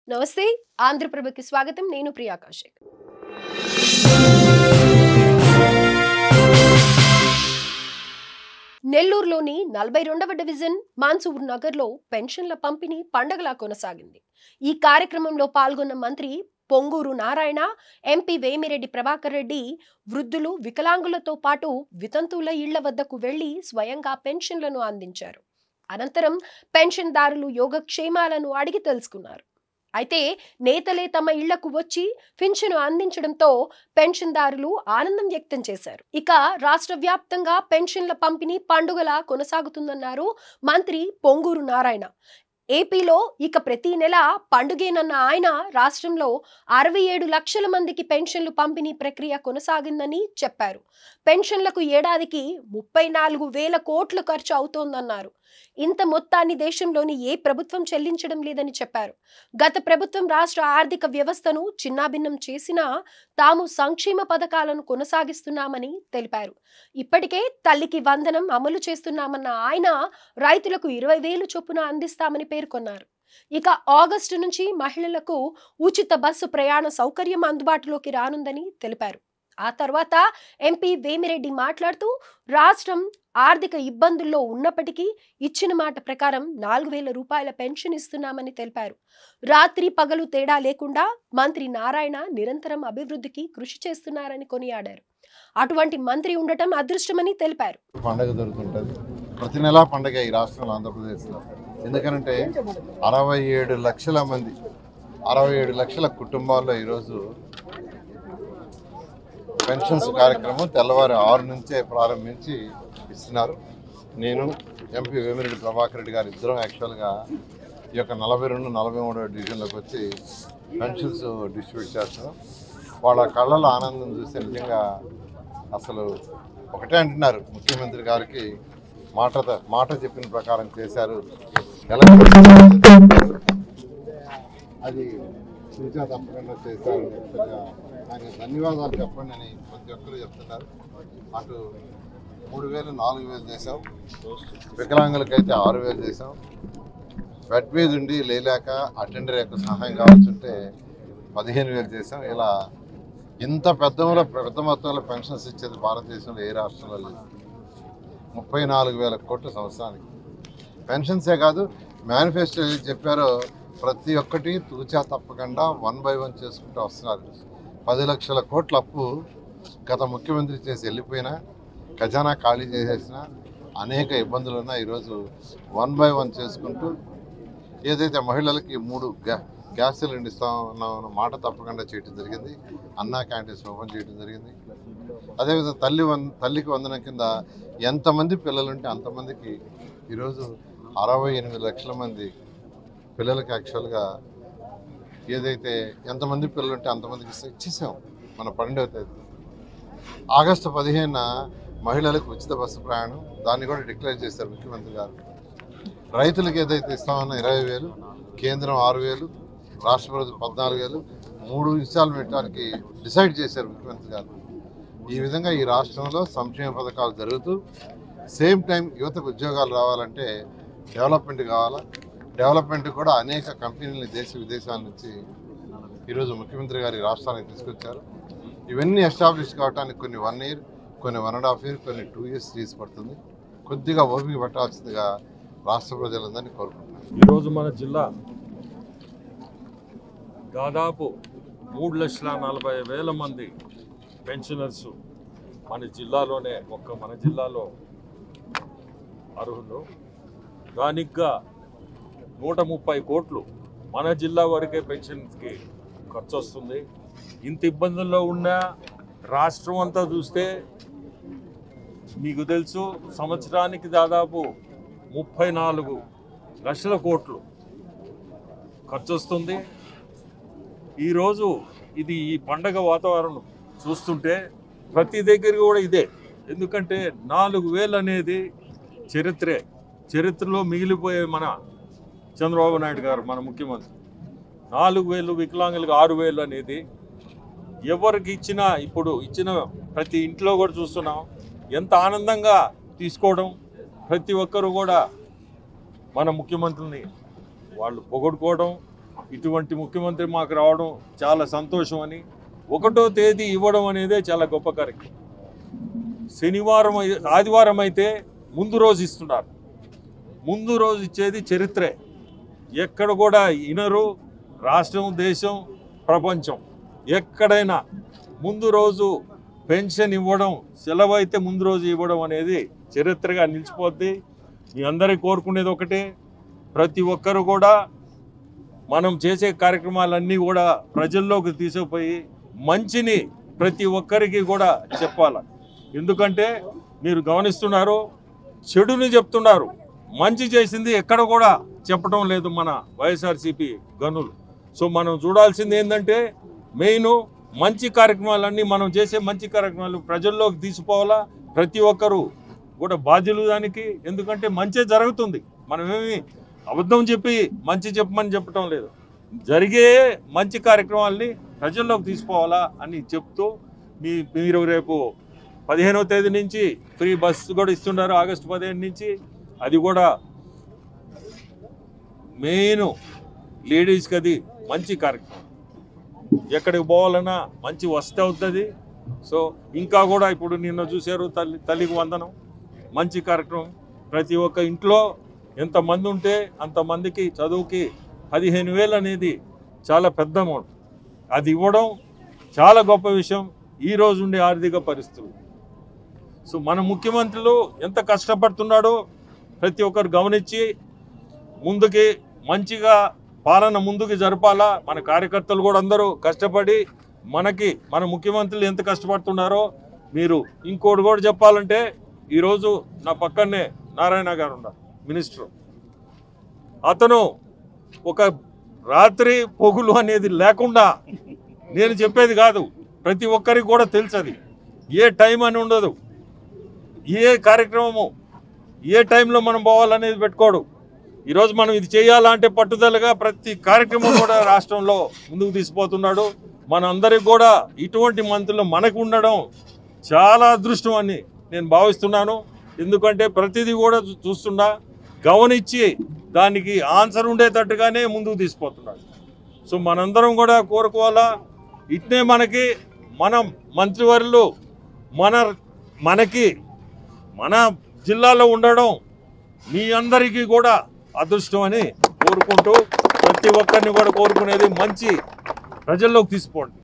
నమస్తే ఆంధ్రప్రభకి స్వాగతం నేను ప్రియా కౌశిక్ నెల్లూరులోని 42వ డివిజన్ మాన్సూర్ నగర్లో పెన్షన్ల పంపిణీ పండగలా కొనసాగింది. ఈ కార్యక్రమంలో పాల్గొన్న మంత్రి పొంగూరు నారాయణ, ఎంపీ వేమిరెడ్డి ప్రభాకర్ రెడ్డి వృద్ధులు, వికలాంగులతో పాటు వితంతువుల ఇళ్ల వద్దకు వెళ్లి స్వయంగా పెన్షన్లను అందించారు. అనంతరం పెన్షన్దారులు యోగక్షేమాలను అడిగి తెలుసుకున్నారు. అయితే నేతలే తమ ఇళ్లకు వచ్చి పింఛను అందించడంతో పెన్షన్దారులు ఆనందం వ్యక్తం చేశారు. ఇక రాష్ట్ర వ్యాప్తంగా పెన్షన్ల పంపిణీ పండుగలా కొనసాగుతుందన్నారు మంత్రి పొంగూరు నారాయణ. ఏపీలో ఇక ప్రతి నెల పండుగేనన్న ఆయన రాష్ట్రంలో 67 లక్షల మందికి పెన్షన్లు పంపిణీ ప్రక్రియ కొనసాగిందని చెప్పారు. పెన్షన్లకు ఏడాదికి 34,000 కోట్లు ఖర్చు అవుతోందన్నారు. ఇంత మొత్తాన్ని దేశంలోని ఏ ప్రభుత్వం చెల్లించడం లేదని చెప్పారు. గత ప్రభుత్వం రాష్ట్ర ఆర్థిక వ్యవస్థను చిన్నాభిన్నం చేసినా తాము సంక్షేమ పథకాలను కొనసాగిస్తున్నామని తెలిపారు. ఇప్పటికే తల్లికి వందనం అమలు చేస్తున్నామన్న ఆయన రైతులకు 20,000 చొప్పున అందిస్తామని పేర్కొన్నారు. ఇక ఆగస్టు నుంచి మహిళలకు ఉచిత బస్సు ప్రయాణ సౌకర్యం అందుబాటులోకి రానుందని తెలిపారు. ఆ తర్వాత ఎంపీ వేమిరెడ్డి మాట్లాడుతూ రాష్ట్రం ఆర్థిక ఇబ్బందుల్లో ఉన్నప్పటికీ ఇచ్చిన మాట ప్రకారం 4,000 రూపాయల పెన్షన్ ఇస్తున్నామని తెలిపారు. రాత్రి పగలు తేడా లేకుండా మంత్రి నారాయణ నిరంతరం అభివృద్ధికి కృషి చేస్తున్నారని కొనియాడారు. అటువంటి మంత్రి ఉండటం అదృష్టమని తెలిపారు. పండగ జరుగుతుంటది, ప్రతి నెలా పండగ ఈ రాష్ట్రంలో, ఆంధ్రప్రదేశ్లో. ఎందుకంటే 67 లక్షల మంది, 67 లక్షల కుటుంబాల్లో ఈరోజు పెన్షన్స్ కార్యక్రమం తెల్లవారు 6 నుంచే ప్రారంభించి ఇస్తున్నారు. నేను ఎంపీ వేమిరెడ్డి ప్రభాకర్ రెడ్డి గారు ఇద్దరం యాక్చువల్గా ఈ యొక్క 42, 43 డివిజన్లోకి వచ్చి పెన్షన్స్ డిస్ట్రిబ్యూట్ చేస్తున్నాం. వాళ్ళ కళ్ళలో ఆనందం చూస్తే నిజంగా అసలు ఒకటే అంటున్నారు, ముఖ్యమంత్రి గారికి మాట చెప్పిన ప్రకారం చేశారు, అది సూచన తప్పకుండా చేశారు. ఆయన ధన్యవాదాలు చెప్పండి అని ప్రతి ఒక్కరు చెప్తున్నారు. అటు 3,000, 4,000 చేసాం, వికలాంగులకైతే 6,000 చేసాం. బెడ్ మీద ఉండి లేలేక అటెండర్ యొక్క సహాయం కావాల్సింటే 15,000 చేసాం. ఇలా ఇంత పెద్ద మొత్తంలో పెన్షన్స్ ఇచ్చేది భారతదేశంలో ఏ రాష్ట్రంలో లేదు. 34,000 కోట్ల సంవత్సరానికి పెన్షన్సే కాదు, మేనిఫెస్టో చెప్పారో ప్రతి ఒక్కటి తూచా తప్పకుండా 1 by 1 చేసుకుంటూ వస్తున్నారు. 10 లక్షల కోట్ల అప్పు గత ముఖ్యమంత్రి చేసి వెళ్ళిపోయినా, ఖజానా ఖాళీ చేసేసిన, అనేక ఇబ్బందులు ఉన్నా ఈరోజు 1 by 1 చేసుకుంటూ ఏదైతే మహిళలకి 3 గ్యాస్ సిలిండర్ ఇస్తామన్న మాట తప్పకుండా చేయడం జరిగింది. అన్నా క్యాంటీన్స్ ఓపెన్ చేయడం జరిగింది. అదేవిధంగా తల్లికి వందనం కింద ఎంతమంది పిల్లలుంటే అంతమందికి ఈరోజు 68 లక్షల మంది పిల్లలకి యాక్చువల్గా ఏదైతే ఎంతమంది పిల్లలు ఉంటే అంతమందికి ఇచ్చేసాం. మన 12వ తేదీ ఆగస్టు 15న మహిళలకు ఉచిత బస్సు ప్రయాణం, దాన్ని కూడా డిక్లేర్ చేశారు ముఖ్యమంత్రి గారు. రైతులకు ఏదైతే ఇస్తామన్న 20,000, కేంద్రం 6,000, రాష్ట్ర ప్రభుత్వం 14,000, 3 ఇన్స్టాల్మెంట్కి డిసైడ్ చేశారు ముఖ్యమంత్రి గారు. ఈ విధంగా ఈ రాష్ట్రంలో సంక్షేమ పథకాలు జరుగుతూ సేమ్ టైం యువతకు ఉద్యోగాలు రావాలంటే డెవలప్మెంట్ కావాలా. డెవలప్మెంట్ కూడా అనేక కంపెనీలని దేశ విదేశాల నుంచి ఈరోజు ముఖ్యమంత్రి గారి రాష్ట్రానికి తీసుకొచ్చారు. ఇవన్నీ ఎస్టాబ్లిష్ కావడానికి కొన్ని 1 year, కొన్ని 1.5 year, కొన్ని 2 years పడుతుంది. కొద్దిగా ఓపిక పట్టాల్సిందిగా రాష్ట్ర ప్రజలందరినీ కోరుకుంటున్నారు. ఈరోజు మన జిల్లా దాదాపు 3,40,000 మంది పెన్షనర్స్ మన జిల్లాలోనే, మన జిల్లాలో అర్హులు. దానిగా 130 కోట్లు మన జిల్లా వరకే పెన్షన్కి ఖర్చు వస్తుంది. ఇంత ఇబ్బందుల్లో ఉన్న రాష్ట్రం అంతా చూస్తే మీకు తెలుసు, సంవత్సరానికి దాదాపు 34 లక్షల కోట్లు ఖర్చు వస్తుంది. ఈరోజు ఈ పండగ వాతావరణం చూస్తుంటే ప్రతి దగ్గర కూడా ఇదే. ఎందుకంటే 4,000 అనేది చరిత్రలో మిగిలిపోయే మన చంద్రబాబు నాయుడు గారు, మన ముఖ్యమంత్రి. 4,000, వికలాంగులకు 6,000 అనేది ఎవరికి ఇచ్చినా, ఇప్పుడు ఇచ్చిన ప్రతి ఇంట్లో కూడా చూస్తున్నాం ఎంత ఆనందంగా తీసుకోవడం. ప్రతి ఒక్కరు కూడా మన ముఖ్యమంత్రిని వాళ్ళు పొగడుకోవడం, ఇటువంటి ముఖ్యమంత్రి మాకు రావడం చాలా సంతోషం అని. 1వ తేదీ ఇవ్వడం అనేదే చాలా గొప్ప కార్యక్రమం. శనివారం ఆదివారం అయితే ముందు రోజు ఇస్తున్నారు. ముందు రోజు ఇచ్చేది చరిత్రే. ఎక్కడ కూడా ఇనరు. రాష్ట్రం, దేశం, ప్రపంచం ఎక్కడైనా ముందు రోజు పెన్షన్ ఇవ్వడం, సెలవు అయితే ముందు రోజు ఇవ్వడం అనేది చరిత్రగా నిలిచిపోద్ది. మీ అందరికీ కోరుకునేది ఒకటే, ప్రతి ఒక్కరు కూడా మనం చేసే కార్యక్రమాలన్నీ కూడా ప్రజల్లోకి తీసుకుపోయి మంచిని ప్రతి ఒక్కరికి కూడా చెప్పాలి. ఎందుకంటే మీరు గమనిస్తున్నారు, చెడుని చెప్తున్నారు, మంచి చేసింది ఎక్కడ కూడా చెప్పడం లేదు మన వైఎస్ఆర్సీపీ గనులు. సో మనం చూడాల్సింది ఏంటంటే మెయిన్ మంచి కార్యక్రమాలన్నీ మనం చేసే మంచి కార్యక్రమాలు ప్రజల్లోకి తీసుకోవాలా. ప్రతి ఒక్కరు కూడా బాధ్యులు దానికి. ఎందుకంటే మంచి జరుగుతుంది. మనమేమి అబద్ధం చెప్పి మంచి చెప్పమని చెప్పటం లేదు. జరిగే మంచి కార్యక్రమాలని ప్రజల్లోకి తీసుకోవాలా అని చెప్తూ మీరు రేపు 15వ తేదీ నుంచి ఫ్రీ బస్సు కూడా ఇస్తున్నారు. ఆగస్టు 15 నుంచి. అది కూడా మెయిన్ లేడీస్కి అది మంచి కార్యక్రమం. ఎక్కడికి పోవాలన్నా మంచి వసతి అవుతుంది. సో ఇంకా కూడా ఇప్పుడు నిన్న చూశారు తల్లికి వందనం, మంచి కార్యక్రమం. ప్రతి ఒక్క ఇంట్లో ఎంతమంది ఉంటే అంతమందికి చదువుకి 15,000 అనేది చాలా పెద్ద అమౌంట్. అది ఇవ్వడం చాలా గొప్ప విషయం ఈ రోజు ఉండే ఆర్థిక పరిస్థితులు. సో మన ముఖ్యమంత్రులు ఎంత కష్టపడుతున్నాడో ప్రతి ఒక్కరు గమనించి ముందుకి మంచిగా పాలన ముందుకు జరపాలా. మన కార్యకర్తలు కూడా అందరూ కష్టపడి మన ముఖ్యమంత్రులు ఎంత కష్టపడుతున్నారో మీరు ఇంకోటి కూడా చెప్పాలంటే, ఈరోజు నా పక్కనే నారాయణ గారు ఉన్నారు, మినిస్టర్. అతను ఒక రాత్రి పొగులు అనేది లేకుండా, నేను చెప్పేది కాదు, ప్రతి ఒక్కరికి కూడా తెలుసు అది. ఏ టైం అని ఉండదు, ఏ కార్యక్రమము ఏ టైంలో మనం పోవాలనేది పెట్టుకోడు. ఈరోజు మనం ఇది చేయాలంటే పట్టుదలగా ప్రతి కార్యక్రమం కూడా రాష్ట్రంలో ముందుకు తీసుకుపోతున్నాడు. మన అందరికి కూడా ఇటువంటి మంత్రులు మనకు ఉండడం చాలా అదృష్టం అని నేను భావిస్తున్నాను. ఎందుకంటే ప్రతిదీ కూడా చూస్తున్నా, గమనించి దానికి ఆన్సర్ ఉండేటట్టుగానే ముందుకు తీసుకుపోతున్నాడు. సో మనందరం కూడా కోరుకోవాలా. ఇట్నే మన మంత్రివర్యులు మన జిల్లాలో ఉండడం మీ అందరికీ కూడా అదృష్టం అని కోరుకుంటూ, ప్రతి ఒక్కరిని కూడా కోరుకునేది మంచి ప్రజల్లోకి తీసుకోండి.